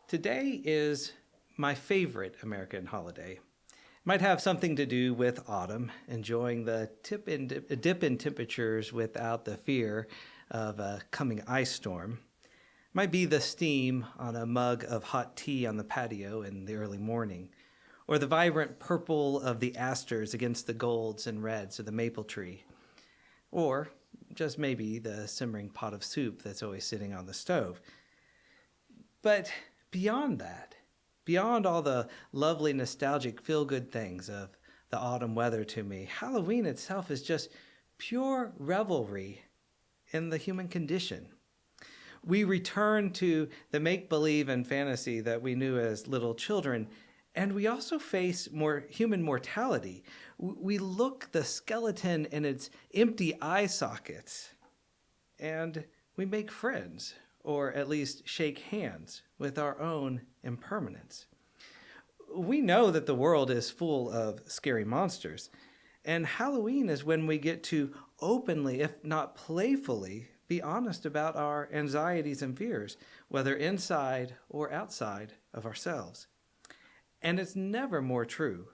Today is my favorite American holiday. It might have something to do with autumn, enjoying the dip in temperatures without the fear of a coming ice storm. Might be the steam on a mug of hot tea on the patio in the early morning, or the vibrant purple of the asters against the golds and reds of the maple tree, or just maybe the simmering pot of soup that's always sitting on the stove. But beyond that, beyond all the lovely nostalgic feel-good things of the autumn weather to me, Halloween itself is just pure revelry in the human condition. We return to the make-believe and fantasy that we knew as little children, and we also face more human mortality. We look the skeleton in its empty eye sockets, and we make friends, or at least shake hands with our own impermanence. We know that the world is full of scary monsters, and Halloween is when we get to openly, if not playfully, be honest about our anxieties and fears, whether inside or outside of ourselves. And it's never more true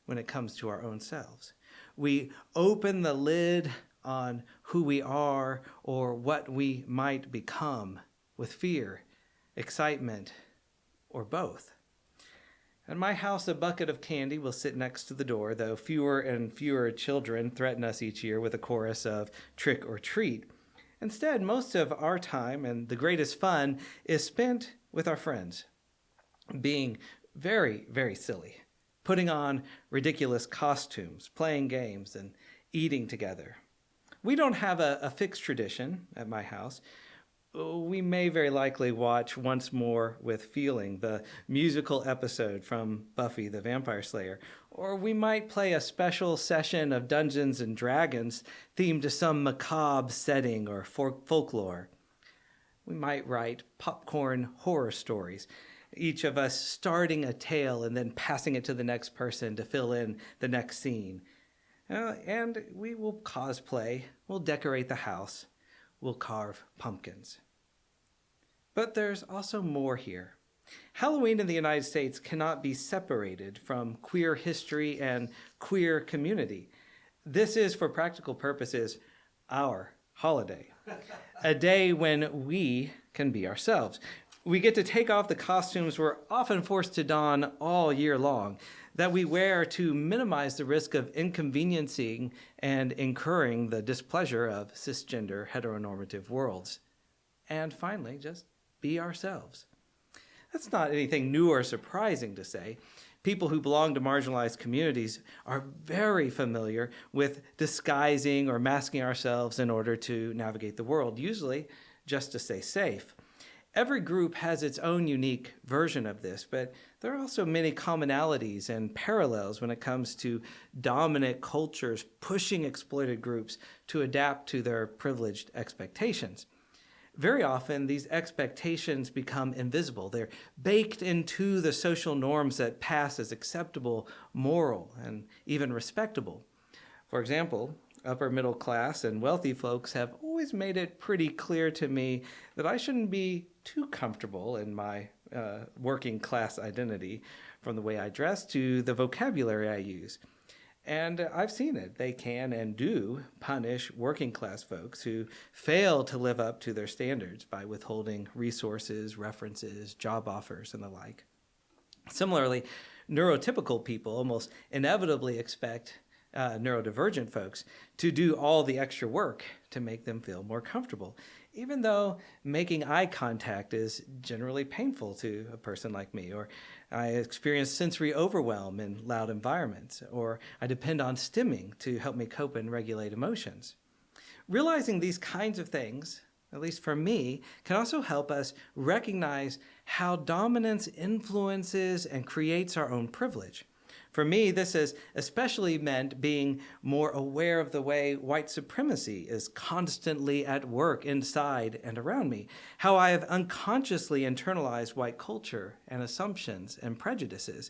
when it comes to our own selves. We open the lid on who we are or what we might become with fear, excitement, or both. In my house, a bucket of candy will sit next to the door, though fewer and fewer children threaten us each year with a chorus of trick or treat. Instead, most of our time and the greatest fun is spent with our friends, being very, very silly, putting on ridiculous costumes, playing games, and eating together. We don't have a fixed tradition at my house. We may very likely watch Once More with Feeling, the musical episode from Buffy the Vampire Slayer, or we might play a special session of Dungeons and Dragons themed to some macabre setting or folklore. We might write popcorn horror stories, each of us starting a tale and then passing it to the next person to fill in the next scene. And we will cosplay, we'll decorate the house, we'll carve pumpkins. But there's also more here. Halloween in the United States cannot be separated from queer history and queer community. This is, for practical purposes, our holiday, a day when we can be ourselves. We get to take off the costumes we're often forced to don all year long, that we wear to minimize the risk of inconveniencing and incurring the displeasure of cisgender heteronormative worlds. And finally, just be ourselves. That's not anything new or surprising to say. People who belong to marginalized communities are very familiar with disguising or masking ourselves in order to navigate the world, usually just to stay safe. Every group has its own unique version of this, but there are also many commonalities and parallels when it comes to dominant cultures pushing exploited groups to adapt to their privileged expectations. Very often, these expectations become invisible. They're baked into the social norms that pass as acceptable, moral, and even respectable. For example, upper middle class and wealthy folks have always made it pretty clear to me that I shouldn't be too comfortable in my working class identity, from the way I dress to the vocabulary I use. And I've seen it. They can and do punish working class folks who fail to live up to their standards by withholding resources, references, job offers, and the like. Similarly, neurotypical people almost inevitably expect neurodivergent folks to do all the extra work to make them feel more comfortable, even though making eye contact is generally painful to a person like me, or I experience sensory overwhelm in loud environments, or I depend on stimming to help me cope and regulate emotions. Realizing these kinds of things, at least for me, can also help us recognize how dominance influences and creates our own privilege. For me, this has especially meant being more aware of the way white supremacy is constantly at work inside and around me, how I have unconsciously internalized white culture and assumptions and prejudices.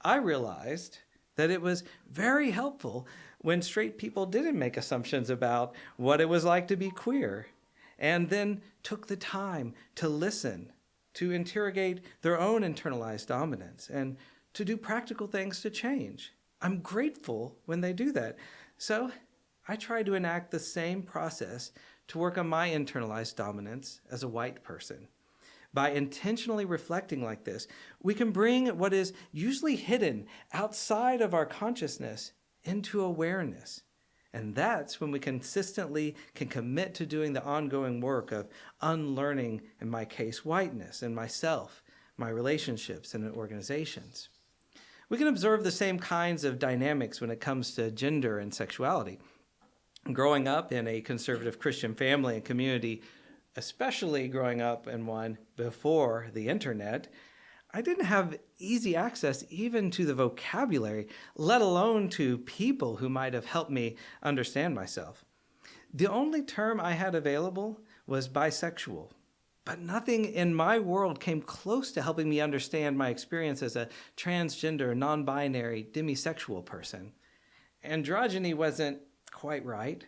I realized that it was very helpful when straight people didn't make assumptions about what it was like to be queer, and then took the time to listen, to interrogate their own internalized dominance, and to do practical things to change. I'm grateful when they do that. So I try to enact the same process to work on my internalized dominance as a white person. By intentionally reflecting like this, we can bring what is usually hidden outside of our consciousness into awareness. And that's when we consistently can commit to doing the ongoing work of unlearning, in my case, whiteness and myself, my relationships and organizations. We can observe the same kinds of dynamics when it comes to gender and sexuality. Growing up in a conservative Christian family and community, especially growing up in one before the internet, I didn't have easy access even to the vocabulary, let alone to people who might have helped me understand myself. The only term I had available was bisexual, but nothing in my world came close to helping me understand my experience as a transgender, non-binary, demisexual person. Androgyny wasn't quite right,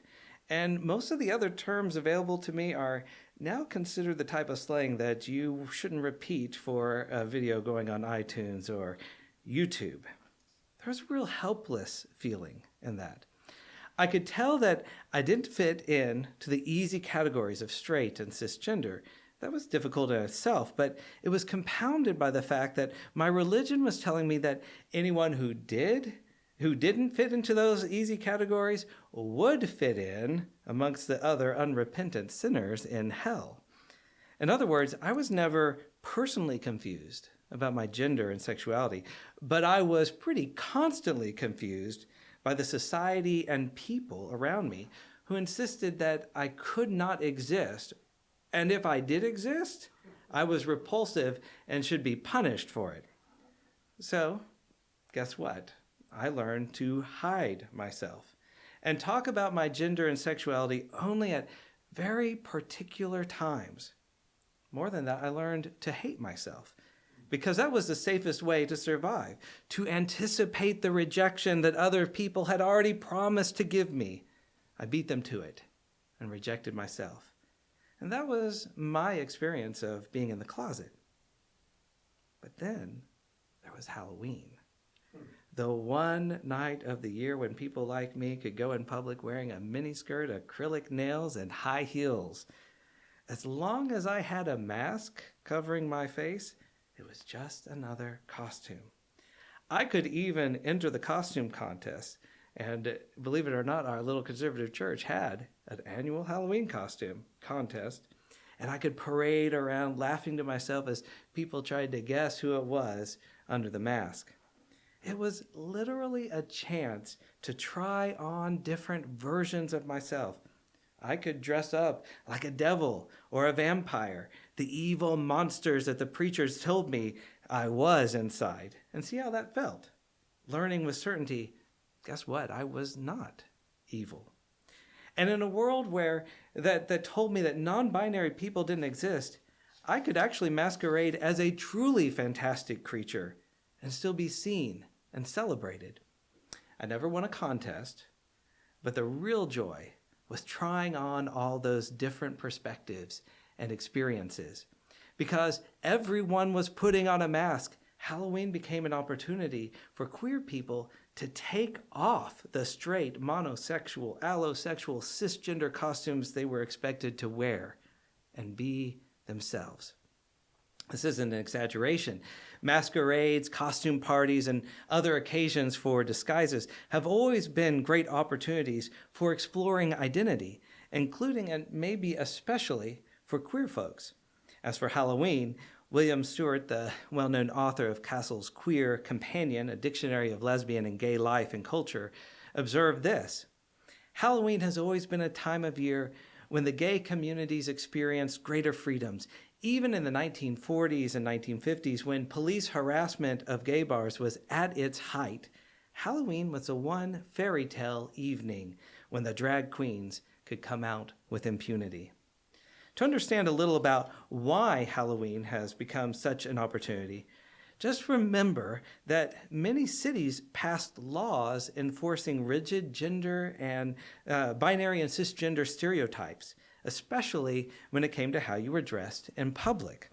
and most of the other terms available to me are now considered the type of slang that you shouldn't repeat for a video going on iTunes or YouTube. There's a real helpless feeling in that. I could tell that I didn't fit in to the easy categories of straight and cisgender. That was difficult in itself, but it was compounded by the fact that my religion was telling me that anyone who didn't fit into those easy categories would fit in amongst the other unrepentant sinners in hell. In other words, I was never personally confused about my gender and sexuality, but I was pretty constantly confused by the society and people around me who insisted that I could not exist, and if I did exist, I was repulsive and should be punished for it. So, guess what? I learned to hide myself and talk about my gender and sexuality only at very particular times. More than that, I learned to hate myself because that was the safest way to survive, to anticipate the rejection that other people had already promised to give me. I beat them to it and rejected myself. And that was my experience of being in the closet. But then there was Halloween. The one night of the year when people like me could go in public wearing a miniskirt, acrylic nails, and high heels. As long as I had a mask covering my face, it was just another costume. I could even enter the costume contest, and believe it or not, our little conservative church had an annual Halloween costume contest, and I could parade around laughing to myself as people tried to guess who it was under the mask. It was literally a chance to try on different versions of myself. I could dress up like a devil or a vampire, the evil monsters that the preachers told me I was inside, and see how that felt. Learning with certainty, guess what? I was not evil. And in a world where that told me that non-binary people didn't exist, I could actually masquerade as a truly fantastic creature and still be seen and celebrated. I never won a contest, but the real joy was trying on all those different perspectives and experiences. Because everyone was putting on a mask, Halloween became an opportunity for queer people to take off the straight, monosexual, allosexual, cisgender costumes they were expected to wear and be themselves. This isn't an exaggeration. Masquerades, costume parties, and other occasions for disguises have always been great opportunities for exploring identity, including and maybe especially for queer folks. As for Halloween, William Stewart, the well-known author of Cassell's Queer Companion, a dictionary of lesbian and gay life and culture, observed this: Halloween has always been a time of year when the gay communities experienced greater freedoms. Even in the 1940s and 1950s, when police harassment of gay bars was at its height, Halloween was the one fairy tale evening when the drag queens could come out with impunity. To understand a little about why Halloween has become such an opportunity, just remember that many cities passed laws enforcing rigid gender and binary and cisgender stereotypes, especially when it came to how you were dressed in public.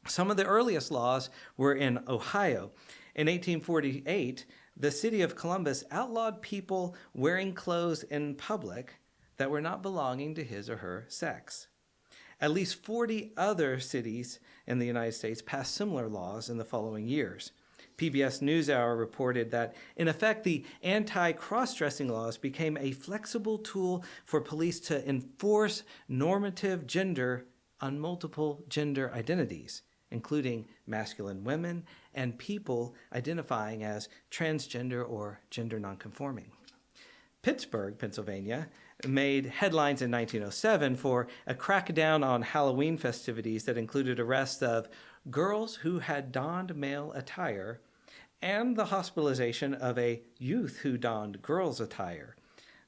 Some of the earliest laws were in Ohio. In 1848, the city of Columbus outlawed people wearing clothes in public that were not belonging to his or her sex. At least 40 other cities in the United States passed similar laws in the following years. PBS NewsHour reported that, in effect, the anti-cross-dressing laws became a flexible tool for police to enforce normative gender on multiple gender identities, including masculine women and people identifying as transgender or gender nonconforming. Pittsburgh, Pennsylvania, made headlines in 1907 for a crackdown on Halloween festivities that included arrests of girls who had donned male attire and the hospitalization of a youth who donned girls' attire.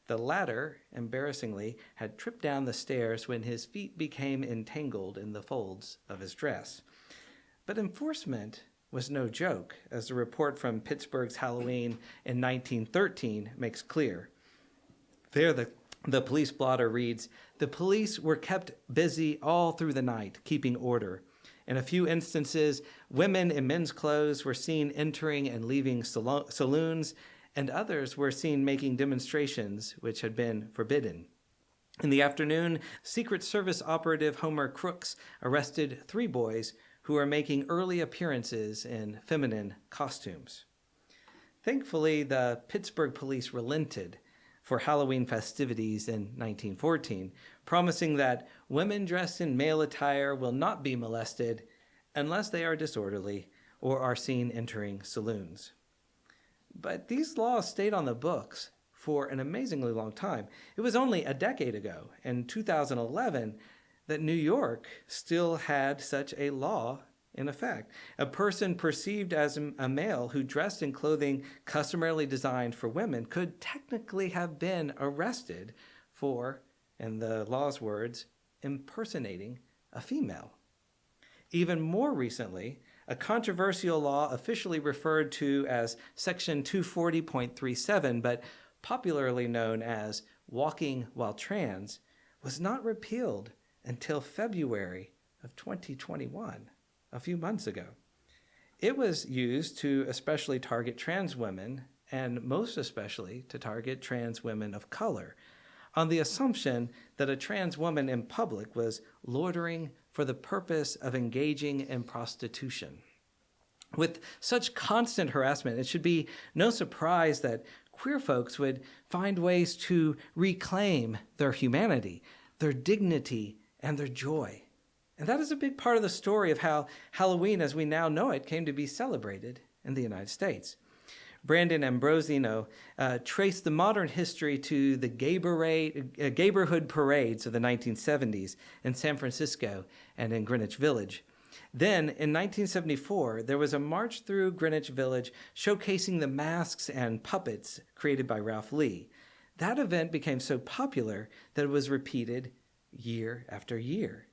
The latter, embarrassingly, had tripped down the stairs when his feet became entangled in the folds of his dress. But enforcement was no joke, as the report from Pittsburgh's Halloween in 1913 makes clear. There, the police blotter reads, "The police were kept busy all through the night, keeping order. In a few instances, women in men's clothes were seen entering and leaving saloons, and others were seen making demonstrations which had been forbidden. In the afternoon, Secret Service operative Homer Crooks arrested 3 boys who were making early appearances in feminine costumes." Thankfully, the Pittsburgh police relented for Halloween festivities in 1914, promising that women dressed in male attire will not be molested unless they are disorderly or are seen entering saloons. But these laws stayed on the books for an amazingly long time. It was only a decade ago, in 2011, that New York still had such a law in effect. A person perceived as a male who dressed in clothing customarily designed for women could technically have been arrested for, in the law's words, impersonating a female. Even more recently, a controversial law officially referred to as Section 240.37, but popularly known as walking while trans, was not repealed until February of 2021. A few months ago. It was used to especially target trans women, and most especially to target trans women of color, on the assumption that a trans woman in public was loitering for the purpose of engaging in prostitution. With such constant harassment, it should be no surprise that queer folks would find ways to reclaim their humanity, their dignity, and their joy. And that is a big part of the story of how Halloween, as we now know it, came to be celebrated in the United States. Brandon Ambrosino traced the modern history to the gayborhood parades of the 1970s in San Francisco and in Greenwich Village. Then, in 1974, there was a march through Greenwich Village showcasing the masks and puppets created by Ralph Lee. That event became so popular that it was repeated year after year.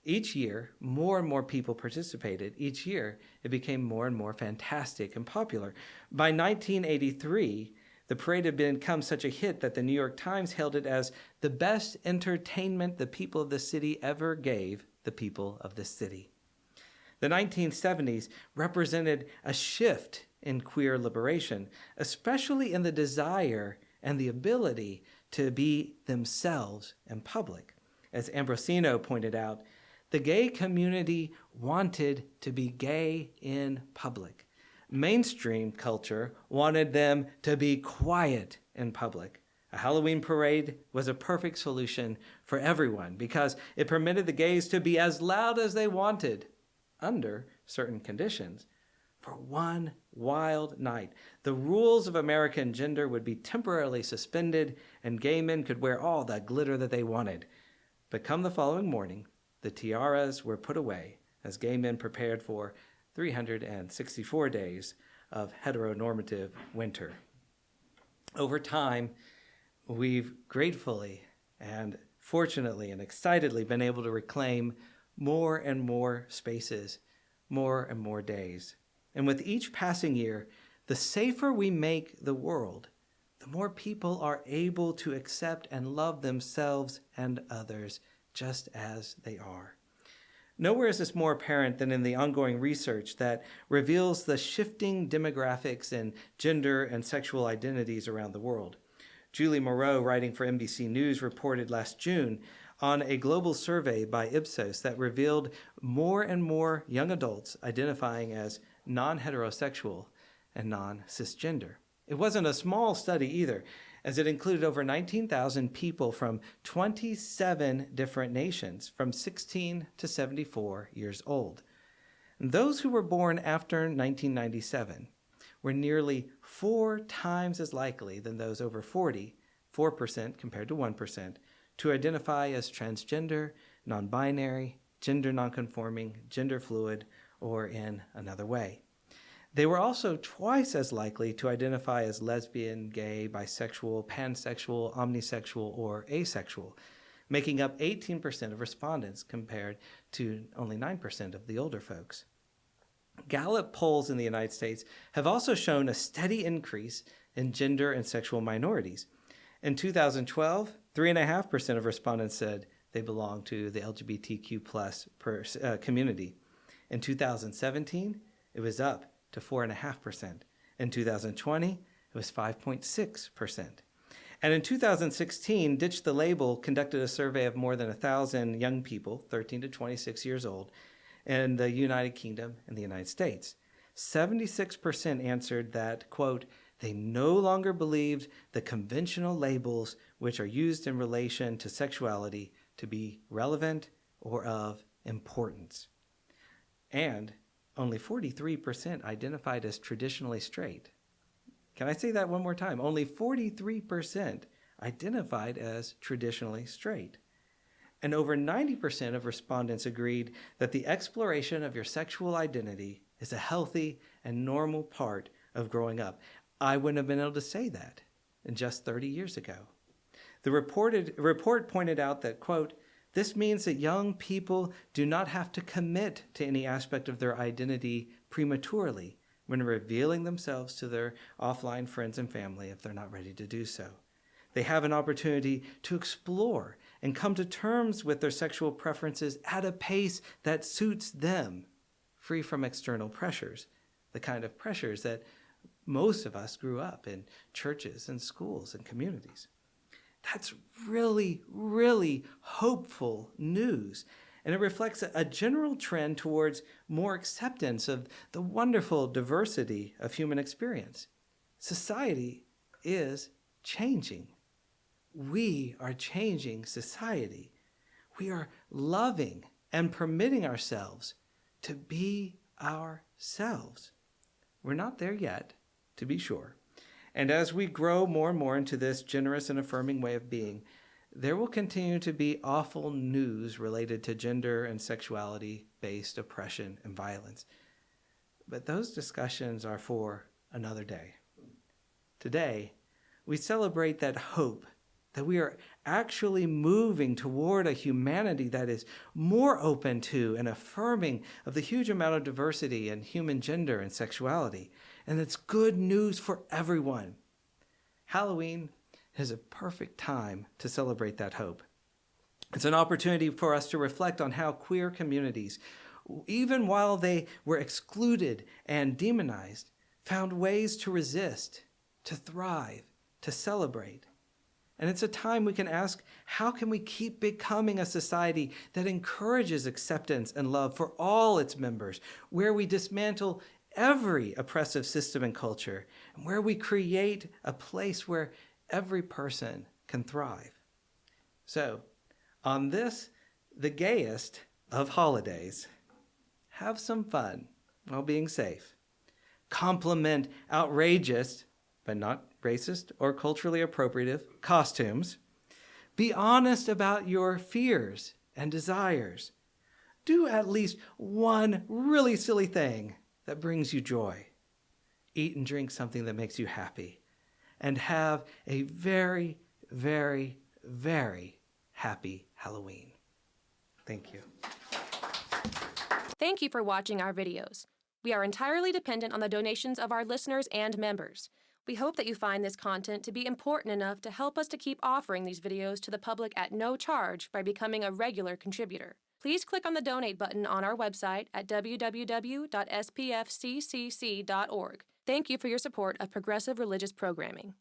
Each year, more and more people participated. Each year, it became more and more fantastic and popular. By 1983, the parade had become such a hit that the New York Times hailed it as the best entertainment the people of the city ever gave the people of the city. The 1970s represented a shift in queer liberation, especially in the desire and the ability to be themselves in public. As Ambrosino pointed out, the gay community wanted to be gay in public. Mainstream culture wanted them to be quiet in public. A Halloween parade was a perfect solution for everyone because it permitted the gays to be as loud as they wanted under certain conditions. For one wild night, the rules of American gender would be temporarily suspended and gay men could wear all the glitter that they wanted. But come the following morning, the tiaras were put away as gay men prepared for 364 days of heteronormative winter. Over time, we've gratefully and fortunately and excitedly been able to reclaim more and more spaces, more and more days. And with each passing year, the safer we make the world, the more people are able to accept and love themselves and others just as they are. Nowhere is this more apparent than in the ongoing research that reveals the shifting demographics and gender and sexual identities around the world. Julie Moreau, writing for NBC News, reported last June on a global survey by Ipsos that revealed more and more young adults identifying as non-heterosexual and non-cisgender. It wasn't a small study either, as it included over 19,000 people from 27 different nations, from 16 to 74 years old. And those who were born after 1997 were nearly 4 times as likely than those over 40, 4% compared to 1%, to identify as transgender, non-binary, gender nonconforming, gender fluid, or in another way. They were also twice as likely to identify as lesbian, gay, bisexual, pansexual, omnisexual, or asexual, making up 18% of respondents compared to only 9% of the older folks. Gallup polls in the United States have also shown a steady increase in gender and sexual minorities. In 2012, 3.5% of respondents said they belonged to the LGBTQ+ community. In 2017, it was up to 4.5%. In 2020, it was 5.6%. And in 2016, Ditch the Label conducted a survey of more than 1,000 young people, 13 to 26 years old, in the United Kingdom and the United States. 76% answered that, quote, they no longer believed the conventional labels which are used in relation to sexuality to be relevant or of importance. And only 43% identified as traditionally straight. Can I say that one more time? Only 43% identified as traditionally straight. And over 90% of respondents agreed that the exploration of your sexual identity is a healthy and normal part of growing up. I wouldn't have been able to say that just 30 years ago. The report pointed out that, quote, this means that young people do not have to commit to any aspect of their identity prematurely when revealing themselves to their offline friends and family if they're not ready to do so. They have an opportunity to explore and come to terms with their sexual preferences at a pace that suits them, free from external pressures, the kind of pressures that most of us grew up in churches and schools and communities. That's really, really hopeful news. And it reflects a general trend towards more acceptance of the wonderful diversity of human experience. Society is changing. We are changing society. We are loving and permitting ourselves to be ourselves. We're not there yet, to be sure. And as we grow more and more into this generous and affirming way of being, there will continue to be awful news related to gender and sexuality-based oppression and violence. But those discussions are for another day. Today, we celebrate that hope that we are actually moving toward a humanity that is more open to and affirming of the huge amount of diversity in human gender and sexuality. And it's good news for everyone. Halloween is a perfect time to celebrate that hope. It's an opportunity for us to reflect on how queer communities, even while they were excluded and demonized, found ways to resist, to thrive, to celebrate. And it's a time we can ask, how can we keep becoming a society that encourages acceptance and love for all its members, where we dismantle every oppressive system and culture, and where we create a place where every person can thrive? So, on this, the gayest of holidays, have some fun while being safe. Compliment outrageous, but not racist or culturally appropriative, costumes. Be honest about your fears and desires. Do at least one really silly thing that brings you joy. Eat and drink something that makes you happy. And have a very, very, very happy Halloween. Thank you. Thank you for watching our videos. We are entirely dependent on the donations of our listeners and members. We hope that you find this content to be important enough to help us to keep offering these videos to the public at no charge by becoming a regular contributor. Please click on the donate button on our website at www.spfccc.org. Thank you for your support of progressive religious programming.